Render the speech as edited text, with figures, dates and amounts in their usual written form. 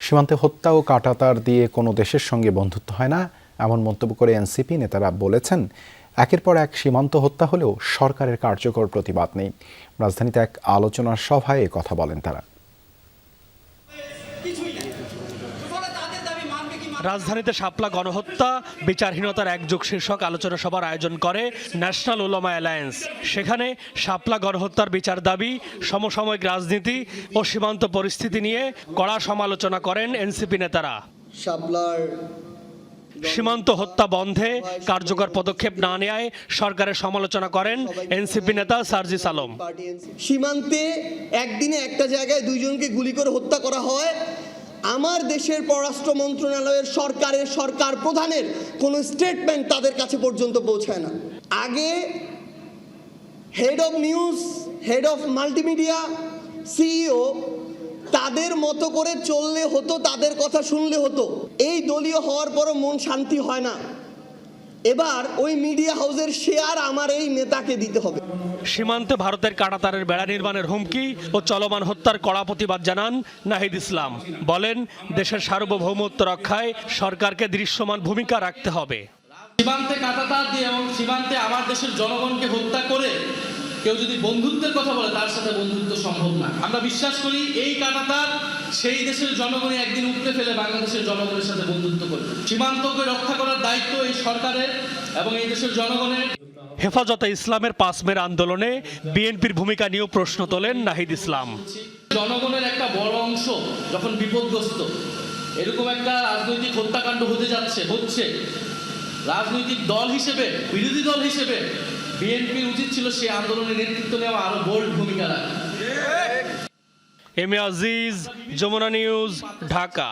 সীমান্তে হত্যা ও কাঁটাতার দিয়ে কোনো দেশের সঙ্গে বন্ধুত্ব হয় না, এমন মন্তব্য করে এনসিপি নেতারা বলেছেন, একের পর এক সীমান্ত হত্যা হলেও সরকারের কার্যকর প্রতিবাদ নেই। রাজধানীতে এক আলোচনা সভায় এ কথা বলেন তারা। রাজধানীতে শাপলা গণহত্যা বিচারহীনতার একযুগ শীর্ষক আলোচনা সভার আয়োজন করে ন্যাশনাল উলামা অ্যালায়েন্স। সেখানে শাপলা গণহত্যার বিচার দাবি, সমসাময়িক রাজনীতি ও সীমান্ত পরিস্থিতি নিয়ে কড়া সমালোচনা করেন এনসিপি নেতারা। সীমান্ত হত্যা বন্ধে কার্যকর পদক্ষেপ না নেয় সরকারের সমালোচনা করেন এনসিপি নেতা সার্জিস আলম। সীমান্তে একদিনে একটা জায়গায় দুইজনকে গুলি করে হত্যা করা হয়, আমার দেশের পররাষ্ট্র মন্ত্রণালয়ের সরকার প্রধানের কোনো স্টেটমেন্ট তাদের কাছে পর্যন্ত পৌঁছায় না। আগে head of news, head of multimedia, CEO তাদের মতো করে চললে হতো, তাদের কথা শুনলে হতো। এই দলীয় হওয়ার পরও মন শান্তি হয় না। এবার ওই মিডিয়া হাউসের শেয়ার আমার এই নেতাকে দিতে হবে। সীমান্তে ভারতের কাঁটাতারের বেড়া নির্মাণের হুমকি ও চলমান হত্যার কড়া প্রতিবাদ জানান নাহিদ ইসলাম। বলেন, দেশের সার্বভৌমত্ব রক্ষায় সরকারকে দৃশ্যমান ভূমিকা রাখতে হবে। সীমান্তে কাঁটাতার দিয়ে এবং সীমান্তে আমার দেশের জনগণকে হত্যা করে কেউ যদি বন্ধুত্বের কথা বলে, তার সাথে বন্ধুত্ব সম্ভব না। আমরা বিশ্বাস করি এই কাঁটাতার সেই দেশের জনগণই একদিন উপড়ে ফেলে বাংলাদেশের জনগণের সাথে বন্ধুত্ব করবে। সীমান্তকে রক্ষা করার দায়িত্ব এই সরকারের এবং এই দেশের জনগণের। হেফাজতে ইসলামের 5 মের আন্দোলনে বিএনপির ভূমিকা নিয়েও প্রশ্ন তোলেন নাহিদ ইসলাম। জনগণের একটা বড় অংশ যখন বিপদগ্রস্ত, এরকম একটা রাজনৈতিক হত্যাকাণ্ড হচ্ছে, রাজনৈতিক দল হিসেবে, বিরোধী দল হিসেবে বিএনপির উচিত ছিল সেই আন্দোলনের নেতৃত্ব নেওয়া, আরো বোল্ড ভূমিকা রাখা। M A Aziz, Jamuna news, Dhaka.